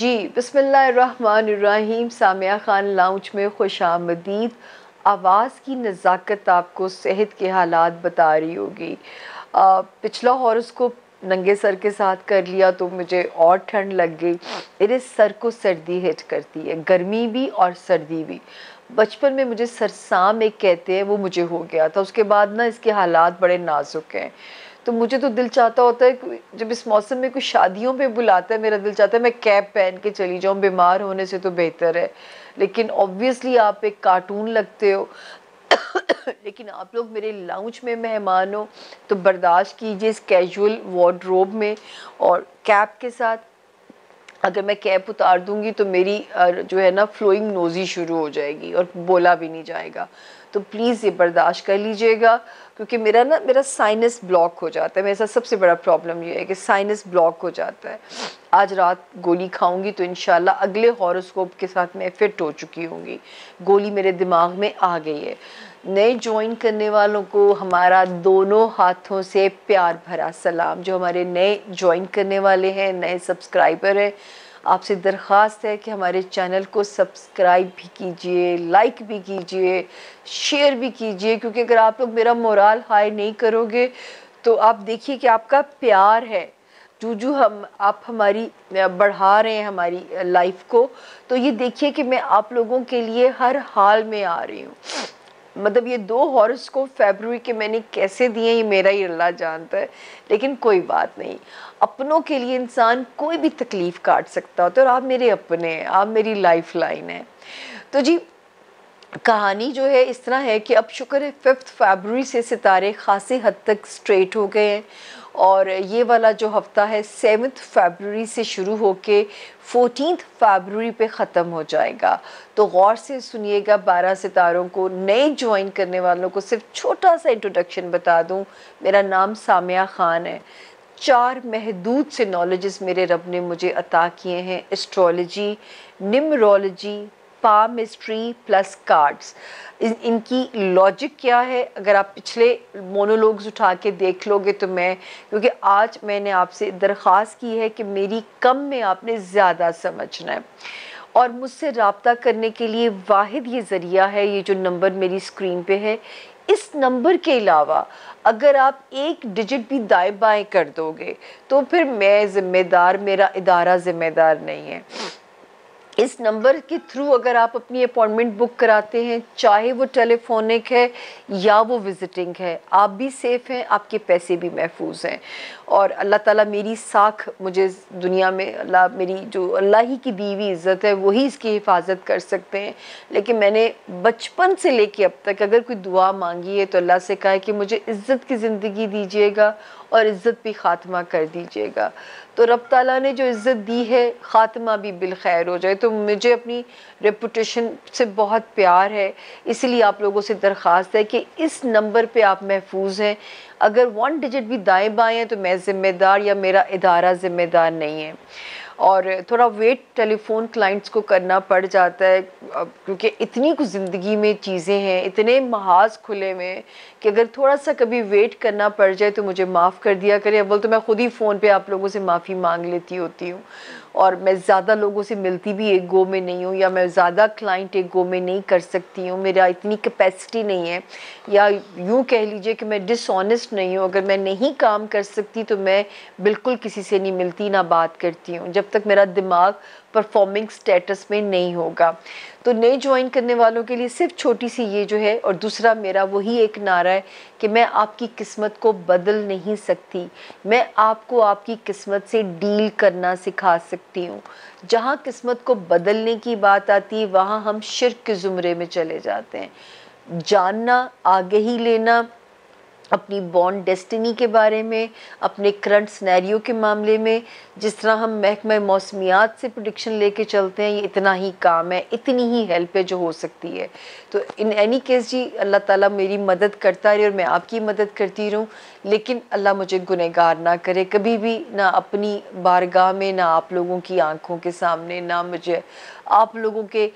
जी, बिस्मिल्लाहिर्रहमानिर्रहीम। सामिया खान लाउंज में खुशामदीद। आवाज़ की नज़ाकत आपको सेहत के हालात बता रही होगी। पिछला हॉरोस्कोप नंगे सर के साथ कर लिया तो मुझे और ठंड लग गई। मेरे सर को सर्दी हिट करती है, गर्मी भी और सर्दी भी। बचपन में मुझे सरसाम एक कहते हैं, वो मुझे हो गया था। उसके बाद ना इसके हालात बड़े नाजुक हैं। तो मुझे तो दिल चाहता होता है जब इस मौसम में कुछ शादियों पे बुलाता है, मेरा दिल चाहता है मैं कैप पहन के चली जाऊँ, बीमार होने से तो बेहतर है। लेकिन ऑब्वियसली आप एक कार्टून लगते हो लेकिन आप लोग मेरे लाउंज में मेहमान हो तो बर्दाश्त कीजिए इस कैजुअल वार्डरोब में और कैप के साथ। अगर मैं कैप उतार दूंगी तो मेरी जो है ना फ्लोइंग नोज़ी शुरू हो जाएगी और बोला भी नहीं जाएगा। तो प्लीज़ ये बर्दाश्त कर लीजिएगा, क्योंकि मेरा साइनस ब्लॉक हो जाता है। मेरे साथ सबसे बड़ा प्रॉब्लम ये है कि साइनस ब्लॉक हो जाता है। आज रात गोली खाऊंगी तो इंशाल्लाह अगले हॉरोस्कोप के साथ मैं फिट हो चुकी होंगी। गोली मेरे दिमाग में आ गई है। नए ज्वाइन करने वालों को हमारा दोनों हाथों से प्यार भरा सलाम। जो हमारे नए ज्वाइन करने वाले हैं, नए सब्सक्राइबर हैं, आपसे दरख्वास्त है कि हमारे चैनल को सब्सक्राइब भी कीजिए, लाइक भी कीजिए, शेयर भी कीजिए। क्योंकि अगर आप लोग मेरा मोराल हाई नहीं करोगे तो आप देखिए कि आपका प्यार है जो हम आप हमारी बढ़ा रहे हैं हमारी लाइफ को। तो ये देखिए कि मैं आप लोगों के लिए हर हाल में आ रही हूँ। मतलब ये 2 हॉरोस्कोप फरवरी के मैंने कैसे दिए ये मेरा ही अल्लाह जानता है। लेकिन कोई बात नहीं, अपनों के लिए इंसान कोई भी तकलीफ़ काट सकता होता है और आप मेरे अपने हैं, आप मेरी लाइफ लाइन है। तो जी, कहानी जो है इस तरह है कि अब शुक्र है 5 फरवरी से सितारे खासी हद तक स्ट्रेट हो गए हैं और ये वाला जो हफ्ता है 7 फरवरी से शुरू होके 14 फरवरी पे ख़त्म हो जाएगा। तो गौर से सुनिएगा 12 सितारों को, नए ज्वाइन करने वालों को सिर्फ छोटा सा इंट्रोडक्शन बता दूं। मेरा नाम सामिया खान है। 4 महदूद से नॉलेजेस मेरे रब ने मुझे अता किए हैं। Astrology, numerology, palmistry plus cards. इनकी लॉजिक क्या है, अगर आप पिछले मोनोलॉग्स उठा के देख लोगे तो क्योंकि आज मैंने आपसे दरख्वास्त की है कि मेरी कम में आपने ज़्यादा समझना है और मुझसे रब्ता करने के लिए वाहिद ये ज़रिया है, ये जो नंबर मेरी स्क्रीन पे है। इस नंबर के अलावा अगर आप एक डिजिट भी दाएं बाएं कर दोगे तो फिर मैं ज़िम्मेदार, मेरा इदारा ज़िम्मेदार नहीं है। इस नंबर के थ्रू अगर आप अपनी अपॉइंटमेंट बुक कराते हैं, चाहे वो टेलीफोनिक है या वो विजिटिंग है, आप भी सेफ़ हैं, आपके पैसे भी महफूज हैं। और अल्लाह ताला मेरी साख मुझे दुनिया में अल्लाह ही की दी हुई इज़्ज़त है, वही इसकी हिफाजत कर सकते हैं। लेकिन मैंने बचपन से लेके अब तक अगर कोई दुआ मांगी है तो अल्लाह से कहा है कि मुझे इज़्ज़त की ज़िंदगी दीजिएगा और इज़्ज़त भी ख़ात्मा कर दीजिएगा। तो रब ताला ने जो इज़्ज़त दी है, ख़ात्मा भी बिल खैर हो जाए। तो मुझे अपनी रेपुटेशन से बहुत प्यार है, इसलिए आप लोगों से दरख्वास्त है कि इस नंबर पे आप महफूज हैं। अगर 1 डिजिट भी दाएं बाएं है तो मैं ज़िम्मेदार या मेरा इदारा ज़िम्मेदार नहीं है। और थोड़ा वेट टेलीफोन क्लाइंट्स को करना पड़ जाता है क्योंकि इतनी कुछ ज़िंदगी में चीज़ें हैं, इतने महाज खुले हुए हैं कि अगर थोड़ा सा कभी वेट करना पड़ जाए तो मुझे माफ़ कर दिया करें। अव्वल तो मैं खुद ही फ़ोन पे आप लोगों से माफ़ी मांग लेती होती हूँ और मैं ज़्यादा लोगों से मिलती भी एक गो में नहीं हूँ, या मैं ज़्यादा क्लाइंट एक गो में नहीं कर सकती हूँ, मेरा इतनी कैपेसिटी नहीं है। या यूँ कह लीजिए कि मैं डिसऑनेस्ट नहीं हूँ। अगर मैं नहीं काम कर सकती तो मैं बिल्कुल किसी से नहीं मिलती, ना बात करती हूँ, जब तक मेरा दिमाग परफॉर्मिंग स्टेटस में नहीं होगा। तो नए ज्वाइन करने वालों के लिए सिर्फ छोटी सी ये जो है, और दूसरा मेरा वही एक नारा है कि मैं आपकी किस्मत को बदल नहीं सकती, मैं आपको आपकी किस्मत से डील करना सिखा सकती हूँ। जहाँ किस्मत को बदलने की बात आती है वहाँ हम शिर्क के ज़ुमरे में चले जाते हैं। जानना, आगे ही लेना अपनी बॉन्ड डेस्टिनी के बारे में, अपने करंट सिनेरियो के मामले में, जिस तरह हम महकमा मौसमियात से प्रेडिक्शन लेके चलते हैं, ये इतना ही काम है, इतनी ही हेल्प है जो हो सकती है। तो इन एनी केस जी, अल्लाह ताला मेरी मदद करता रहे और मैं आपकी मदद करती रहूं। लेकिन अल्लाह मुझे गुनहगार ना करे कभी भी, ना अपनी बारगाह में, ना आप लोगों की आंखों के सामने, ना मुझे आप लोगों के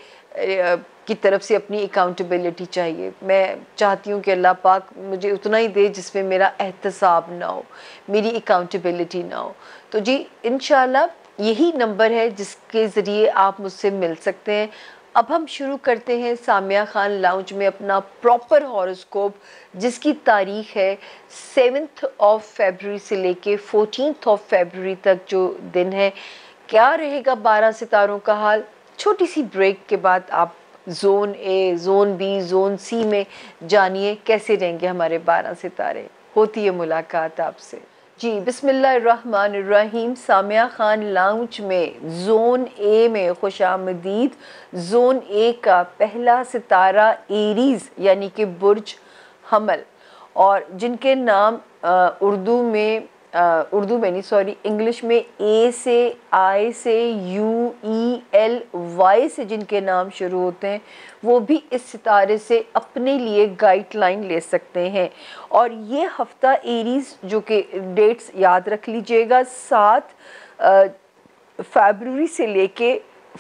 की तरफ से अपनी अकाउंटेबिलिटी चाहिए। मैं चाहती हूँ कि अल्लाह पाक मुझे उतना ही दे जिसमें मेरा एहतसाब ना हो, मेरी अकाउंटेबिलिटी ना हो। तो जी इंशाल्लाह यही नंबर है जिसके ज़रिए आप मुझसे मिल सकते हैं। अब हम शुरू करते हैं सामिया खान लाउंज में अपना प्रॉपर हॉरोस्कोप, जिसकी तारीख है 7 फरवरी से लेके 14 फरवरी तक जो दिन है। क्या रहेगा 12 सितारों का हाल? छोटी सी ब्रेक के बाद आप zone A, zone B, zone C में जानिए कैसे रहेंगे हमारे 12 सितारे। होती है मुलाकात आपसे। जी बिस्मिल्लाहिर्रहमानिर्रहीम। सामिया खान लाउंज में जोन ए में खुशामदीद। जोन ए का पहला सितारा एरीज यानी कि बुर्ज हमल, और जिनके नाम उर्दू में नहीं, सॉरी, इंग्लिश में ए से, आई से, यू ई एल वाई से जिनके नाम शुरू होते हैं, वो भी इस सितारे से अपने लिए गाइडलाइन ले सकते हैं। और ये हफ्ता एरीज, जो कि डेट्स याद रख लीजिएगा, 7 फरवरी से लेके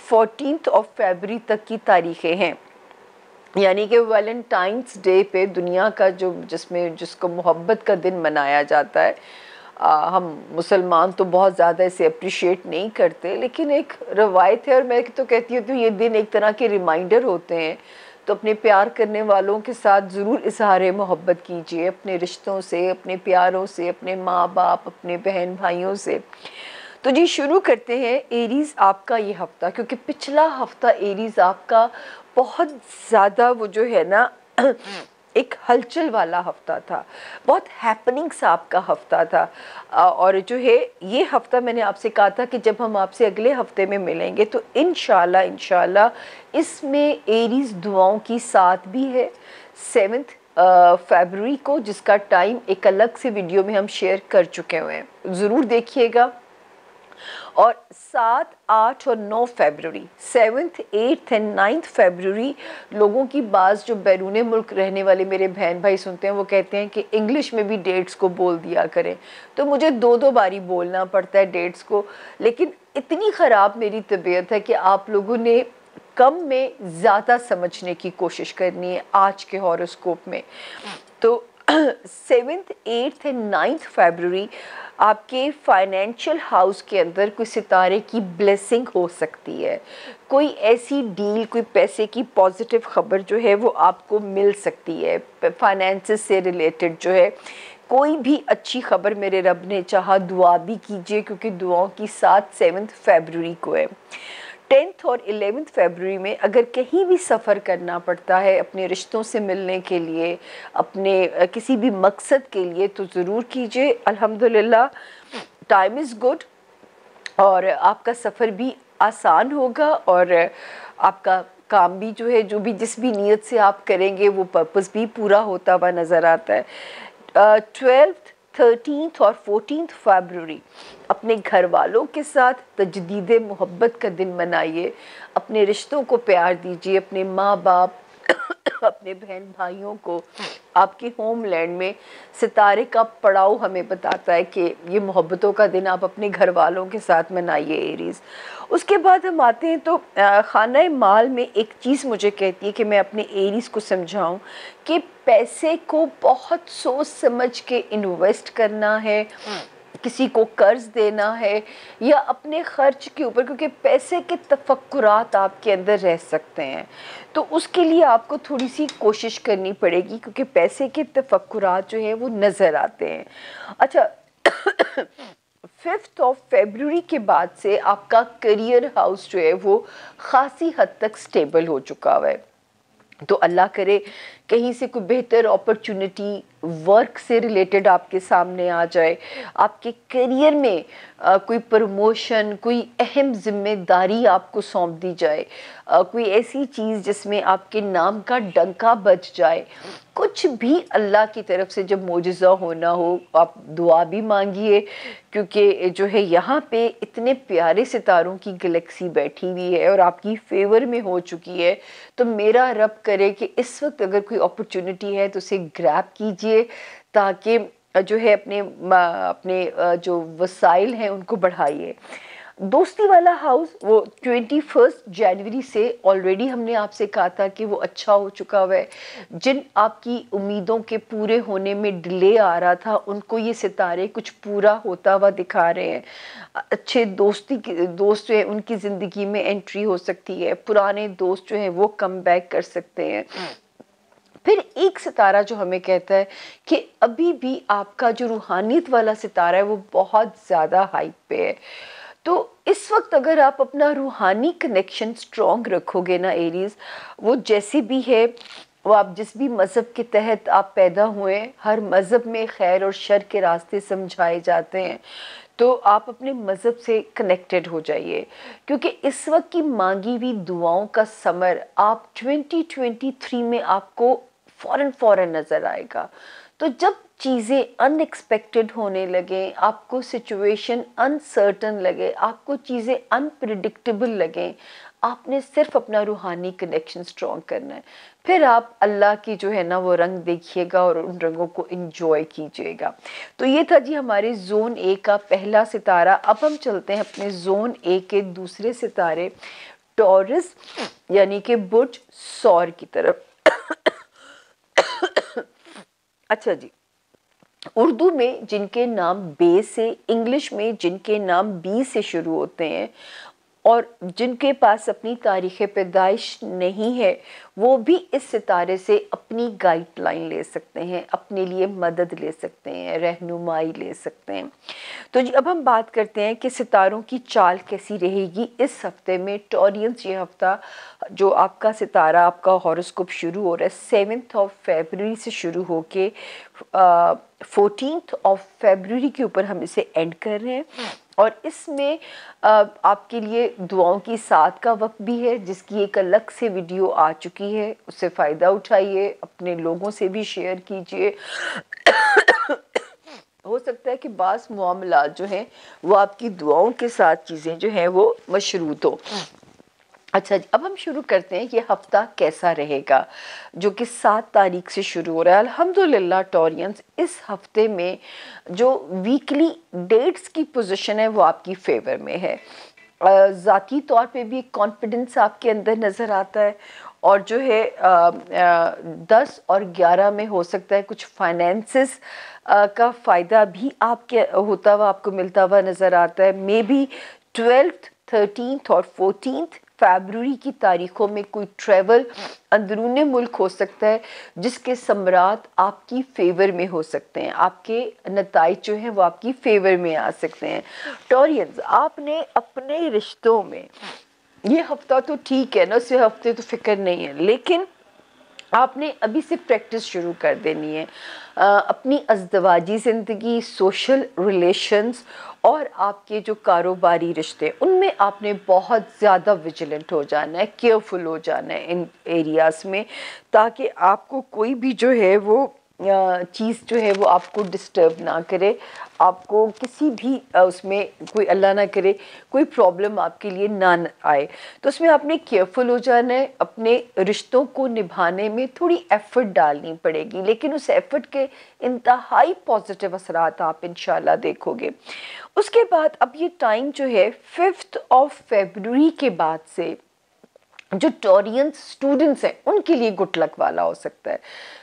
14 फरवरी तक की तारीखें हैं। यानी कि वैलेंटाइंस डे पे दुनिया का जिसको मोहब्बत का दिन मनाया जाता है, हम मुसलमान तो बहुत ज़्यादा इसे अप्रिशिएट नहीं करते, लेकिन एक रवायत है। और मैं तो कहती हूँ तो ये दिन एक तरह के रिमाइंडर होते हैं। तो अपने प्यार करने वालों के साथ ज़रूर इजहार मोहब्बत कीजिए, अपने रिश्तों से, अपने प्यारों से, अपने माँ बाप, अपने बहन भाइयों से। तो जी शुरू करते हैं एरीज़ आपका ये हफ्ता, क्योंकि पिछला हफ्ता एरीज़ आपका बहुत ज़्यादा वो जो है ना एक हलचल वाला हफ्ता था, बहुत हैपनिंग्स आपका हफ्ता था। और जो है ये हफ्ता मैंने आपसे कहा था कि जब हम आपसे अगले हफ्ते में मिलेंगे तो इंशाल्लाह इसमें एरीज़ दुआओं की साथ भी है 7 फरवरी को, जिसका टाइम एक अलग से वीडियो में हम शेयर कर चुके हुए हैं, ज़रूर देखिएगा। और 7, 8 और 9 फरवरी, 7th, 8th एंड 9th फरवरी, लोगों की बात जो बैरून मुल्क रहने वाले मेरे बहन भाई सुनते हैं, वो कहते हैं कि इंग्लिश में भी डेट्स को बोल दिया करें। तो मुझे 2 बारी बोलना पड़ता है डेट्स को, लेकिन इतनी ख़राब मेरी तबीयत है कि आप लोगों ने कम में ज़्यादा समझने की कोशिश करनी है आज के हॉरोस्कोप में। तो 7th, 8th एंड 9th फरवरी आपके फाइनेंशियल हाउस के अंदर कोई सितारे की ब्लेसिंग हो सकती है। कोई ऐसी डील, कोई पैसे की पॉजिटिव खबर जो है वो आपको मिल सकती है। फाइनेंसेस से रिलेटेड जो है कोई भी अच्छी खबर मेरे रब ने चाहा दुआ भी कीजिए, क्योंकि दुआओं की साथ 7 फरवरी को है। 10 और 11 फरवरी में अगर कहीं भी सफ़र करना पड़ता है अपने रिश्तों से मिलने के लिए, अपने किसी भी मकसद के लिए, तो ज़रूर कीजिए। अल्हम्दुलिल्लाह टाइम इज़ गुड और आपका सफ़र भी आसान होगा, और आपका काम भी जो है, जो भी जिस भी नीयत से आप करेंगे वो पर्पस भी पूरा होता हुआ नज़र आता है। 12th, 13th और 14th फरवरी अपने घर वालों के साथ तजदीद मोहब्बत का दिन मनाइए। अपने रिश्तों को प्यार दीजिए, अपने माँ बाप अपने बहन भाइयों को। आपके होमलैंड में सितारे का पड़ाव हमें बताता है कि ये मोहब्बतों का दिन आप अपने घर वालों के साथ मनाइए एरीज़। उसके बाद हम आते हैं तो खाना माल में एक चीज़ मुझे कहती है कि मैं अपने एरीज़ को समझाऊं कि पैसे को बहुत सोच समझ के इन्वेस्ट करना है, किसी को कर्ज देना है या अपने खर्च के ऊपर, क्योंकि पैसे के तफक्कुरात आपके अंदर रह सकते हैं। तो उसके लिए आपको थोड़ी सी कोशिश करनी पड़ेगी, क्योंकि पैसे के तफक्कुरात जो है वो नज़र आते हैं। अच्छा 5 फरवरी के बाद से आपका करियर हाउस जो है वो खासी हद तक स्टेबल हो चुका हुआ है। तो अल्लाह करे कहीं से कोई बेहतर अपॉर्चुनिटी वर्क से रिलेटेड आपके सामने आ जाए, आपके करियर में कोई प्रमोशन, कोई अहम जिम्मेदारी आपको सौंप दी जाए, कोई ऐसी चीज़ जिसमें आपके नाम का डंका बज जाए। कुछ भी अल्लाह की तरफ से जब मोजिज़ा होना हो, आप दुआ भी मांगिए, क्योंकि जो है यहाँ पे इतने प्यारे सितारों की गैलेक्सी बैठी हुई है और आपकी फेवर में हो चुकी है। तो मेरा रब करे कि इस वक्त अगर कोई अपॉर्चुनिटी है तो उसे ग्रैब कीजिए, ताकि जो है अपने जो वसाइल हैं उनको बढ़ाइए। दोस्ती वाला हाउस वो 21 जनवरी से ऑलरेडी हमने आपसे कहा था कि वो अच्छा हो चुका हुआ है। जिन आपकी उम्मीदों के पूरे होने में डिले आ रहा था, उनको ये सितारे कुछ पूरा होता हुआ दिखा रहे हैं। अच्छे दोस्त जो है उनकी ज़िंदगी में एंट्री हो सकती है, पुराने दोस्त जो हैं वो कम बैक कर सकते हैं। फिर एक सितारा जो हमें कहता है कि अभी भी आपका जो रूहानियत वाला सितारा है वो बहुत ज़्यादा हाइप पे है। तो इस वक्त अगर आप अपना रूहानी कनेक्शन स्ट्रॉन्ग रखोगे ना एरीज, वो जैसे भी है, वो आप जिस भी मज़हब के तहत आप पैदा हुए, हर मज़हब में खैर और शर के रास्ते समझाए जाते हैं, तो आप अपने मज़हब से कनेक्टेड हो जाइए, क्योंकि इस वक्त की मांगी हुई दुआओं का समर आप 2023 में आपको फ़ौरन नज़र आएगा। तो जब चीज़ें अनएक्सपेक्टेड होने लगे, आपको सिचुएशन अनसर्टन लगे, आपको चीज़ें अनप्रिडिक्टेबल लगें, आपने सिर्फ अपना रूहानी कनेक्शन स्ट्रॉन्ग करना है। फिर आप अल्लाह की जो है ना वो रंग देखिएगा और उन रंगों को इंजॉय कीजिएगा। तो ये था जी हमारे जोन ए का पहला सितारा। अब हम चलते हैं अपने जोन ए के दूसरे सितारे टॉरस यानी कि बुर्ज सौर की तरफ। अच्छा जी, उर्दू में जिनके नाम बे से, इंग्लिश में जिनके नाम बी से शुरू होते हैं और जिनके पास अपनी तारीख़ पैदाइश नहीं है, वो भी इस सितारे से अपनी गाइडलाइन ले सकते हैं, अपने लिए मदद ले सकते हैं, रहनुमाई ले सकते हैं। तो जी अब हम बात करते हैं कि सितारों की चाल कैसी रहेगी इस हफ्ते में। टॉरियंस ये हफ्ता जो आपका सितारा, आपका हॉरोस्कोप शुरू हो रहा है 7 फरवरी से शुरू होके 14 फरवरी के ऊपर हम इसे एंड कर रहे हैं। और इसमें आपके लिए दुआओं की साथ का वक्त भी है, जिसकी एक अलग से वीडियो आ चुकी है, उससे फ़ायदा उठाइए, अपने लोगों से भी शेयर कीजिए। हो सकता है कि बास मामलात जो हैं वो आपकी दुआओं के साथ चीज़ें जो हैं वो मशरूत हो। अच्छा जी, अब हम शुरू करते हैं ये हफ्ता कैसा रहेगा, जो कि 7 तारीख से शुरू हो रहा है। अल्हम्दुलिल्लाह टॉरियंस, इस हफ्ते में जो वीकली डेट्स की पोजीशन है वो आपकी फेवर में है। ज़ाती तौर पे भी कॉन्फिडेंस आपके अंदर नज़र आता है, और जो है 10 और 11 में हो सकता है कुछ फाइनेंसेस का फ़ायदा भी आपके होता हुआ आपको मिलता हुआ नज़र आता है। मे बी 12th 13th और 14th फरवरी की तारीखों में कोई ट्रैवल अंदरूनी मुल्क हो सकता है, जिसके समरात आपकी फेवर में हो सकते हैं, आपके नताइज जो हैं वो आपकी फेवर में आ सकते हैं। टॉरियंस, आपने अपने रिश्तों में ये हफ्ता तो ठीक है ना, इस हफ्ते तो फिक्र नहीं है, लेकिन आपने अभी से प्रैक्टिस शुरू कर देनी है। अपनी अज़दवाजी ज़िंदगी, सोशल रिलेशंस और आपके जो कारोबारी रिश्ते, उनमें आपने बहुत ज़्यादा विजिलेंट हो जाना है, केयरफुल हो जाना है इन एरियाज़ में, ताकि आपको कोई भी जो है वो चीज़ जो है वो आपको डिस्टर्ब ना करे, आपको किसी भी उसमें कोई अल्लाह ना करे कोई प्रॉब्लम आपके लिए ना आए। तो उसमें आपने केयरफुल हो जाना है, अपने रिश्तों को निभाने में थोड़ी एफ़र्ट डालनी पड़ेगी, लेकिन उस एफ़र्ट के इंतहाई पॉजिटिव असरात आप इंशाल्लाह देखोगे। उसके बाद अब ये टाइम जो है 5 फरवरी के बाद से जो टॉरियंस स्टूडेंट्स हैं उनके लिए गुड लक वाला हो सकता है।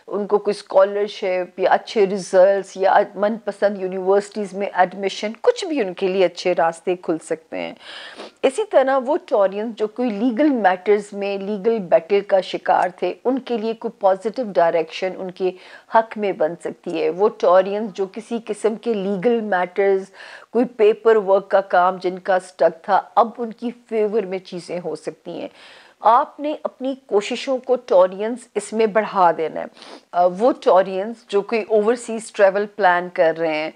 उनको कोई स्कॉलरशिप या अच्छे रिजल्ट्स या मनपसंद यूनिवर्सिटीज़ में एडमिशन, कुछ भी उनके लिए अच्छे रास्ते खुल सकते हैं। इसी तरह वो टॉरियंस जो कोई लीगल मैटर्स में लीगल बैटल का शिकार थे, उनके लिए कोई पॉजिटिव डायरेक्शन उनके हक में बन सकती है। वो टॉरियंस जो किसी किस्म के लीगल मैटर्स, कोई पेपर वर्क का काम जिनका स्टक था, अब उनकी फेवर में चीज़ें हो सकती हैं। आपने अपनी कोशिशों को टॉरियंस इसमें बढ़ा देना है। वो टॉरियंस जो कोई ओवरसीज़ ट्रैवल प्लान कर रहे हैं,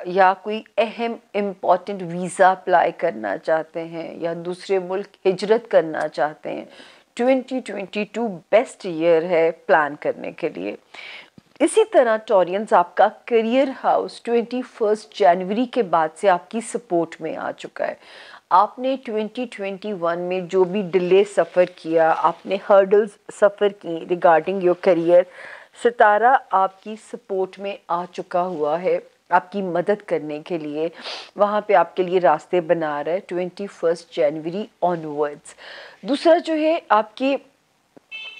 या कोई अहम इम्पॉर्टेंट वीज़ा अप्लाई करना चाहते हैं या दूसरे मुल्क हिजरत करना चाहते हैं, 2022 बेस्ट ईयर है प्लान करने के लिए। इसी तरह टॉरियंस, आपका करियर हाउस 21 जनवरी के बाद से आपकी सपोर्ट में आ चुका है। आपने 2021 में जो भी डिले सफ़र किया, आपने हर्डल्स सफ़र की रिगार्डिंग योर करियर, सितारा आपकी सपोर्ट में आ चुका हुआ है। आपकी मदद करने के लिए वहाँ पे आपके लिए रास्ते बना रहा है 21 जनवरी ऑनवर्ड्स। दूसरा जो है आपकी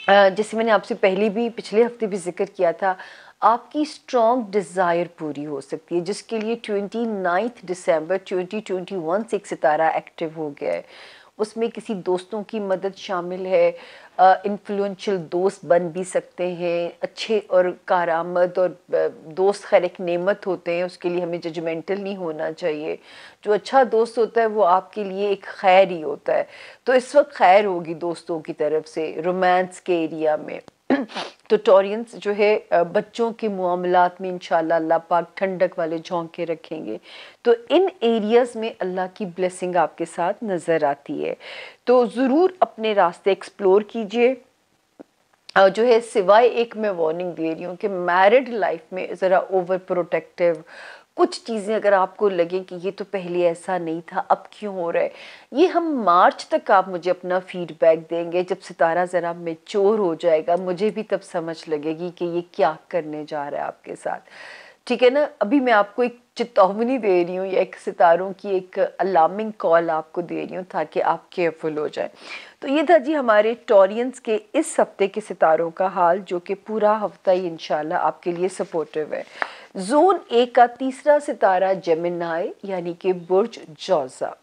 जैसे मैंने आपसे पहले भी पिछले हफ्ते भी जिक्र किया था, आपकी स्ट्रॉन्ग डिज़ायर पूरी हो सकती है, जिसके लिए 29 दिसंबर 2021 से एक सितारा एक्टिव हो गया है। उसमें किसी दोस्तों की मदद शामिल है, इन्फ्लुएंशियल दोस्त बन भी सकते हैं, अच्छे और कारआमद और दोस्त खैर एक नेमत होते हैं, उसके लिए हमें जजमेंटल नहीं होना चाहिए। जो अच्छा दोस्त होता है वो आपके लिए एक खैर ही होता है। तो इस वक्त खैर होगी दोस्तों की तरफ से रोमांस के एरिया में। तो टॉरियंस जो है बच्चों के मामलात में इंशाल्लाह अल्लाह पाक ठंडक वाले झोंके रखेंगे। तो इन एरियाज़ में अल्लाह की ब्लेसिंग आपके साथ नज़र आती है। तो ज़रूर अपने रास्ते एक्सप्लोर कीजिए। जो है सिवाय एक मैं वार्निंग दे रही हूँ कि मैरिड लाइफ में ज़रा ओवर प्रोटेक्टिव कुछ चीज़ें अगर आपको लगे कि ये तो पहले ऐसा नहीं था अब क्यों हो रहा है, ये हम मार्च तक आप मुझे अपना फीडबैक देंगे। जब सितारा ज़रा मैच्योर हो जाएगा मुझे भी तब समझ लगेगी कि ये क्या करने जा रहा है आपके साथ, ठीक है ना। अभी मैं आपको एक चेतावनी दे रही हूँ या एक सितारों की एक अलार्मिंग कॉल आपको दे रही हूँ ताकि आप केयरफुल हो जाए। तो ये था जी हमारे टॉरियंस के इस हफ्ते के सितारों का हाल, जो कि पूरा हफ्ता ही इंशाल्लाह आपके लिए सपोर्टिव है। जोन ए का तीसरा सितारा जेमिनाई यानी कि बुर्ज जौज़ा।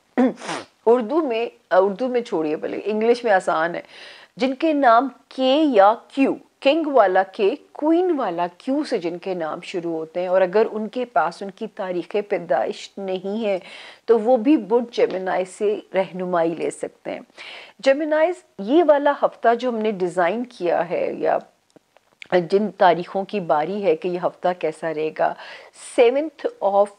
उर्दू में छोड़िए, भले इंग्लिश में आसान है। जिनके नाम के या क्यू, किंग वाला के, क्वीन वाला क्यू से जिनके नाम शुरू होते हैं और अगर उनके पास उनकी तारीख़ पैदाइश नहीं है तो वो भी बुर्ज जेमिनाई से रहनुमाई ले सकते हैं। जेमिनाइज ये वाला हफ्ता जो हमने डिज़ाइन किया है या जिन तारीखों की बारी है कि ये हफ्ता कैसा रहेगा, 7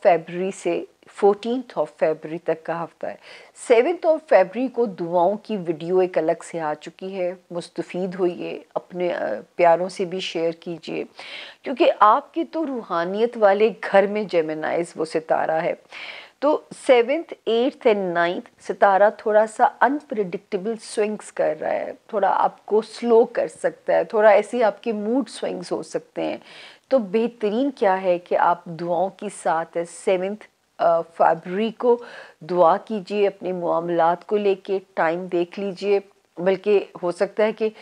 फरवरी से 14 फरवरी तक का हफ्ता है। 7 फरवरी को दुआओं की वीडियो एक अलग से आ चुकी है, मुस्तफ़ीद होइए, अपने प्यारों से भी शेयर कीजिए, क्योंकि आपके तो रूहानियत वाले घर में जेमिनाइज वो सितारा है। तो 7th 8th एंड 9th सितारा थोड़ा सा अनप्रिडिक्टेबल स्विंग्स कर रहा है, थोड़ा आपको स्लो कर सकता है, थोड़ा ऐसे आपके मूड स्विंग्स हो सकते हैं। तो बेहतरीन क्या है कि आप दुआओं के साथ 7th फरवरी को दुआ कीजिए, अपने मामलात को लेके टाइम देख लीजिए, बल्कि हो सकता है कि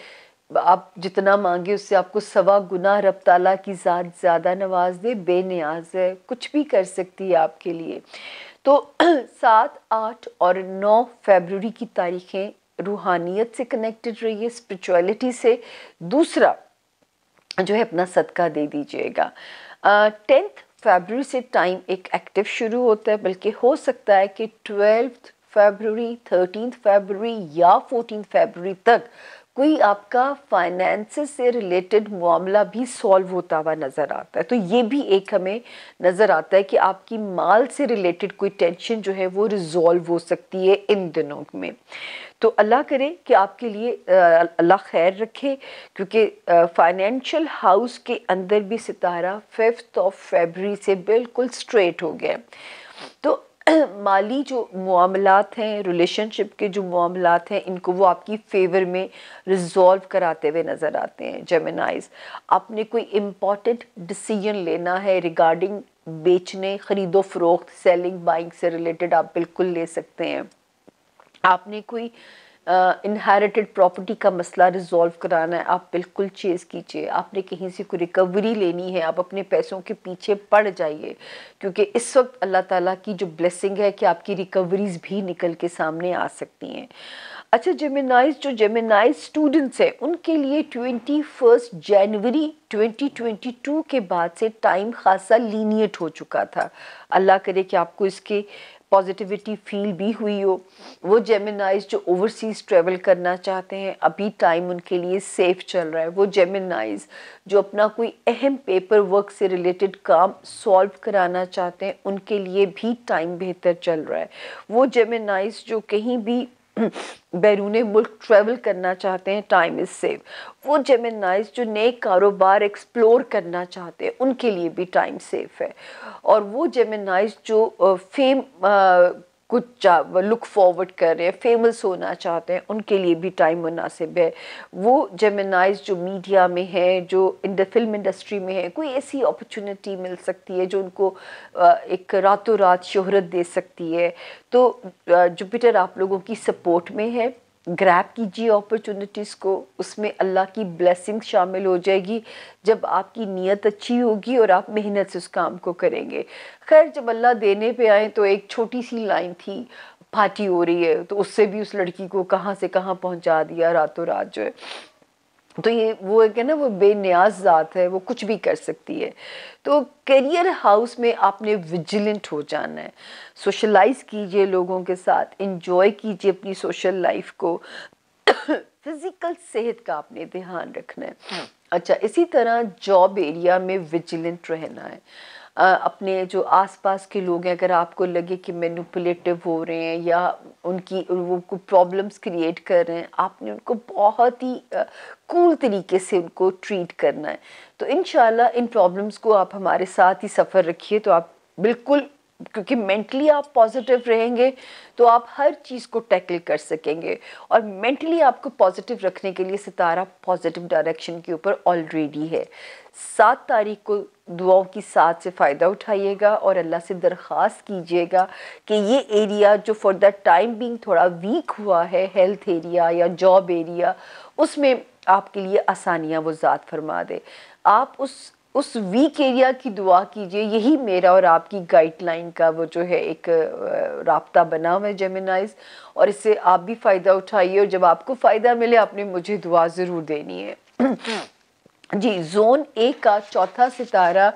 आप जितना मांगे उससे आपको 1.25 गुना रब ताला की ज़ात ज़्यादा नवाज दे, बेनियाज है, कुछ भी कर सकती है आपके लिए। तो 7, 8 और 9 फरवरी की तारीखें रूहानियत से कनेक्टेड रही है, स्पिरिचुअलिटी से। दूसरा जो है अपना सदका दे दीजिएगा। 10 फरवरी से टाइम एक एक्टिव शुरू होता है, बल्कि हो सकता है कि 12 फरवरी, 13 फरवरी या 14 फरवरी तक कोई आपका फाइनेंसेस से रिलेटेड मामला भी सॉल्व होता हुआ नज़र आता है। तो ये भी एक हमें नज़र आता है कि आपकी माल से रिलेटेड कोई टेंशन जो है वो रिजॉल्व हो सकती है इन दिनों में। तो अल्लाह करे कि आपके लिए अल्लाह खैर रखे, क्योंकि फाइनेंशियल हाउस के अंदर भी सितारा 5 फरवरी से बिल्कुल स्ट्रेट हो गया। तो माली जो मामलात हैं, रिलेशनशिप के जो मामलात हैं, इनको वो आपकी फेवर में रिजॉल्व कराते हुए नज़र आते हैं। जेमिनाइज, आपने कोई इम्पॉर्टेंट डिसीजन लेना है रिगार्डिंग बेचने, ख़रीदो फरोख्त, सेलिंग बाइंग से रिलेटेड आप बिल्कुल ले सकते हैं। आपने कोई इनहेरिटेड प्रॉपर्टी का मसला रिजॉल्व कराना है, आप बिल्कुल चेज़ कीजिए। आपने कहीं से कोई रिकवरी लेनी है, आप अपने पैसों के पीछे पड़ जाइए, क्योंकि इस वक्त अल्लाह ताला की जो ब्लेसिंग है कि आपकी रिकवरीज भी निकल के सामने आ सकती हैं। अच्छा, जेमिनाइज स्टूडेंट्स हैं उनके लिए 21 जनवरी 2022 के बाद से टाइम खासा लीनियट हो चुका था। अल्लाह करे कि आपको इसके पॉजिटिविटी फील भी हुई हो। वो जेमिनाइज जो ओवरसीज़ ट्रेवल करना चाहते हैं, अभी टाइम उनके लिए सेफ चल रहा है। वो जेमिनाइज जो अपना कोई अहम पेपर वर्क से रिलेटेड काम सॉल्व कराना चाहते हैं, उनके लिए भी टाइम बेहतर चल रहा है। वो जेमिनाइज जो कहीं भी बैरूने मुल्क ट्रैवल करना चाहते हैं, टाइम इज़ सेफ। वो जेमिनाइज जो नए कारोबार एक्सप्लोर करना चाहते हैं, उनके लिए भी टाइम सेफ है। और वो जेमिनाइज जो फेम कुछ लुक फॉरवर्ड कर रहे हैं, फेमस होना चाहते हैं, उनके लिए भी टाइम मुनासिब है। वो जेमिनाइज जो मीडिया में है, जो फिल्म इंडस्ट्री में है, कोई ऐसी अपॉर्चुनिटी मिल सकती है जो उनको एक रातों रात शोहरत दे सकती है। तो जुपिटर आप लोगों की सपोर्ट में है, ग्रैब कीजिए अपॉर्चुनिटीज़ को, उसमें अल्लाह की ब्लेसिंग शामिल हो जाएगी जब आपकी नीयत अच्छी होगी और आप मेहनत से उस काम को करेंगे। खैर, जब अल्लाह देने पे आए तो एक छोटी सी लाइन थी, पार्टी हो रही है, तो उससे भी उस लड़की को कहाँ से कहाँ पहुँचा दिया रातों रात जो है। तो ये वो है कि ना, वो बेनियाज ज़ात है, वो कुछ भी कर सकती है। तो करियर हाउस में आपने विजिलेंट हो जाना है, सोशलाइज कीजिए लोगों के साथ, इंजॉय कीजिए अपनी सोशल लाइफ को। फिजिकल सेहत का आपने ध्यान रखना है। अच्छा, इसी तरह जॉब एरिया में विजिलेंट रहना है। अपने जो आसपास के लोग हैं, अगर आपको लगे कि मैनिपुलेटिव हो रहे हैं या उनकी वो कोई प्रॉब्लम्स क्रिएट कर रहे हैं, आपने उनको बहुत ही कूल तरीके से उनको ट्रीट करना है। तो इंशाल्लाह इन प्रॉब्लम्स को आप हमारे साथ ही सफ़र रखिए, तो आप बिल्कुल, क्योंकि मेंटली आप पॉजिटिव रहेंगे तो आप हर चीज़ को टैकल कर सकेंगे। और मेंटली आपको पॉजिटिव रखने के लिए सितारा पॉजिटिव डायरेक्शन के ऊपर ऑलरेडी है। 7 तारीख को दुआओं की साथ से फ़ायदा उठाइएगा और अल्लाह से दरख्वास्त कीजिएगा कि ये एरिया जो फॉर द टाइम बीइंग थोड़ा वीक हुआ है, हेल्थ एरिया या जॉब एरिया, उसमें आपके लिए आसानियाँ वो ज़ात फरमा दे। आप उस वीक एरिया की दुआ कीजिए। यही मेरा और आपकी गाइडलाइन का वो जो है एक राब्ता बना हुआ है जेमिनाइज, और इससे आप भी फ़ायदा उठाइए, और जब आपको फ़ायदा मिले आपने मुझे दुआ ज़रूर देनी है। जी, जोन ए का चौथा सितारा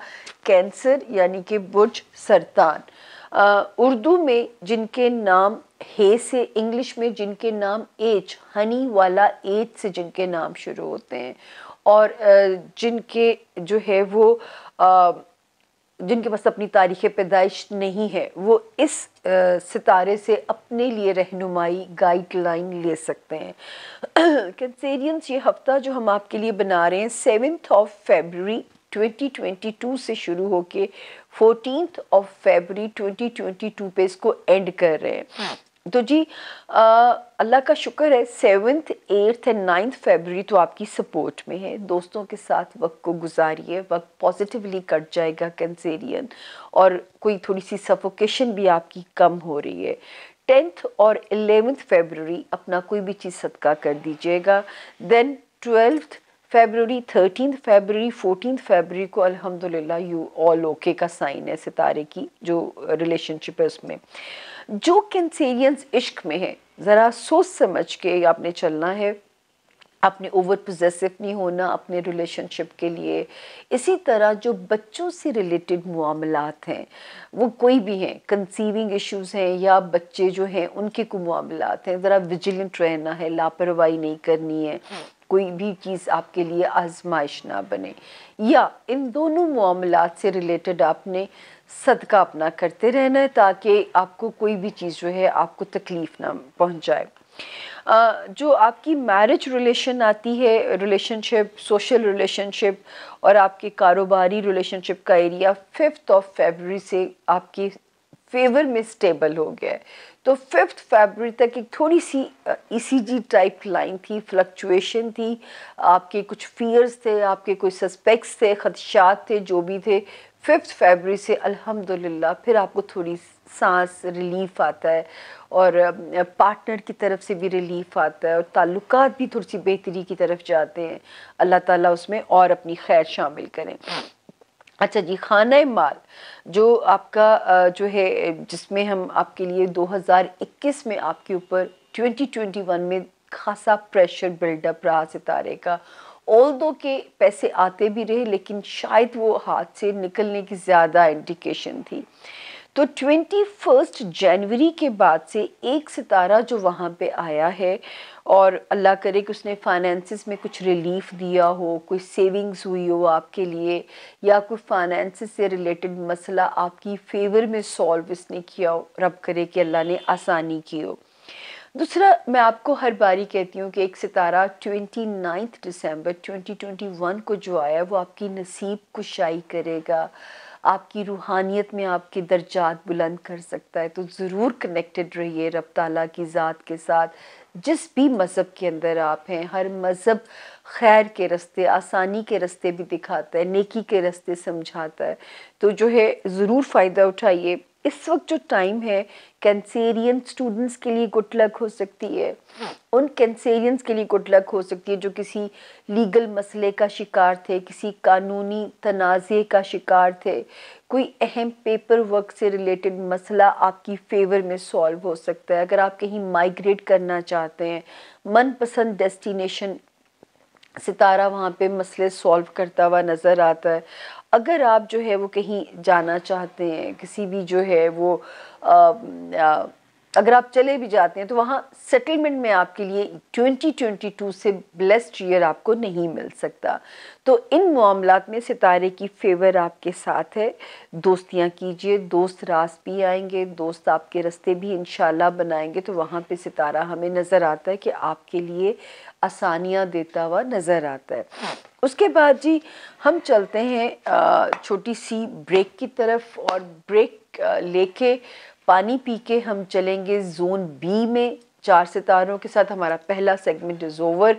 कैंसर यानी कि बुर्ज सरतान। उर्दू में जिनके नाम हे से, इंग्लिश में जिनके नाम एच, हनी वाला एच से जिनके नाम शुरू होते हैं, और जिनके जो है वो जिनके पास अपनी तारीख़ पैदाइश नहीं है, वो इस सितारे से अपने लिए रहनुमाई गाइडलाइन ले सकते हैं। कैंसेरियंस, ये हफ्ता जो हम आपके लिए बना रहे हैं 7 फरवरी 2022 से शुरू होके 14 फरवरी 2022 पे इसको एंड कर रहे हैं। तो जी अल्लाह का शुक्र है 7th 8th एंड 9th फरवरी तो आपकी सपोर्ट में है। दोस्तों के साथ वक्त को गुजारिए, वक्त पॉजिटिवली कट जाएगा कैंसेरियन, और कोई थोड़ी सी सफोकेशन भी आपकी कम हो रही है। 10th और 11th फरवरी अपना कोई भी चीज़ सदका कर दीजिएगा। देन 12th फरवरी, 13th फरवरी, 14th फरवरी को अल्हम्दुलिल्लाह यू ऑल ओके का साइन है सितारे की जो रिलेशनशिप है उसमें। जो कैंसेरियंस इश्क में है, ज़रा सोच समझ के आपने चलना है, आपने ओवर पोजेसिव नहीं होना अपने रिलेशनशिप के लिए। इसी तरह जो बच्चों से रिलेटेड मामलात हैं, वो कोई भी हैं, कंसीविंग इश्यूज़ हैं या बच्चे जो हैं उनके कोई मामलात हैं, ज़रा विजिलेंट रहना है, लापरवाही नहीं करनी है, कोई भी चीज़ आपके लिए आजमाइश ना बने। या इन दोनों मामलात से रिलेटेड आपने सदका अपना करते रहना है ताकि आपको कोई भी चीज़ जो है आपको तकलीफ़ ना पहुंचाए। जो आपकी मैरिज रिलेशन आती है, रिलेशनशिप, सोशल रिलेशनशिप और आपके कारोबारी रिलेशनशिप का एरिया 5 फरवरी से आपकी फेवर में स्टेबल हो गया है। तो 5 फरवरी तक एक थोड़ी सी ईसीजी टाइप लाइन थी, फ्लक्चुएशन थी, आपके कुछ फियर्स थे, आपके कोई सस्पेक्ट्स थे, खदशात थे, जो भी थे। 5 फरवरी से अल्हम्दुलिल्लाह फिर आपको थोड़ी सांस रिलीफ आता है, और पार्टनर की तरफ से भी रिलीफ आता है, और ताल्लुकात भी थोड़ी सी बेहतरी की तरफ जाते हैं। अल्लाह ताला उसमें और अपनी खैर शामिल करें। अच्छा जी, खाना माल जो आपका जो है, जिसमें हम आपके लिए 2021 में आपके ऊपर 2021 में खासा प्रेशर बिल्डअप रहा सितारे का। ऑल्दो के पैसे आते भी रहे लेकिन शायद वो हाथ से निकलने की ज़्यादा इंडिकेशन थी। तो 21 जनवरी के बाद से एक सितारा जो वहाँ पे आया है, और अल्लाह करे कि उसने फाइनेंसिस में कुछ रिलीफ दिया हो, कोई सेविंग्स हुई हो आपके लिए, या कोई फाइनेंसिस से रिलेटेड मसला आपकी फेवर में सॉल्व इसने किया हो, रब करे कि अल्लाह ने आसानी की हो। दूसरा, मैं आपको हर बारी कहती हूँ कि एक सितारा 29 दिसंबर 2021 को जो आया वो आपकी नसीब कुशाई करेगा, आपकी रूहानियत में आपके दर्जात बुलंद कर सकता है। तो ज़रूर कनेक्टेड रहिए रब ताला की ज़ात के साथ। जिस भी मज़हब के अंदर आप हैं, हर मज़हब खैर के रास्ते, आसानी के रास्ते भी दिखाता है, नेकी के रास्ते समझाता है। तो जो है ज़रूर फ़ायदा उठाइए। इस वक्त जो टाइम है कैंसेरियन स्टूडेंट्स के लिए गुड लक हो सकती है, उन कैंसेरियंस के लिए गुड लक हो सकती है जो किसी लीगल मसले का शिकार थे, किसी कानूनी तनाज़े का शिकार थे, कोई अहम पेपर वर्क से रिलेटेड मसला आपकी फेवर में सॉल्व हो सकता है। अगर आप कहीं माइग्रेट करना चाहते हैं, मनपसंद डेस्टिनेशन सितारा वहाँ पे मसले सॉल्व करता हुआ नज़र आता है। अगर आप जो है वो कहीं जाना चाहते हैं, किसी भी जो है वो अगर आप चले भी जाते हैं तो वहाँ सेटलमेंट में आपके लिए 2022 से ब्लेस्ड ईयर आपको नहीं मिल सकता। तो इन मामलात में सितारे की फेवर आपके साथ है। दोस्तियाँ कीजिए, दोस्त रास भी आएंगे, दोस्त आपके रास्ते भी इंशाल्लाह बनाएंगे। तो वहाँ पे सितारा हमें नज़र आता है कि आपके लिए आसानियाँ देता हुआ नज़र आता है। उसके बाद जी हम चलते हैं छोटी सी ब्रेक की तरफ, और ब्रेक लेके पानी पी के हम चलेंगे जोन बी में 4 सितारों के साथ। हमारा पहला सेगमेंट इज़ ओवर।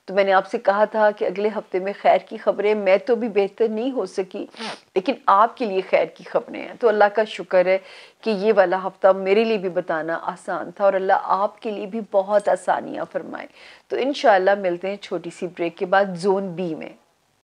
तो मैंने आपसे कहा था कि अगले हफ्ते में खैर की खबरें, मैं तो भी बेहतर नहीं हो सकी लेकिन आपके लिए खैर की खबरें हैं। तो अल्लाह का शुक्र है कि ये वाला हफ्ता मेरे लिए भी बताना आसान था और अल्लाह आपके लिए भी बहुत आसानियाँ फरमाए। तो इंशाल्लाह मिलते हैं छोटी सी ब्रेक के बाद जोन बी में।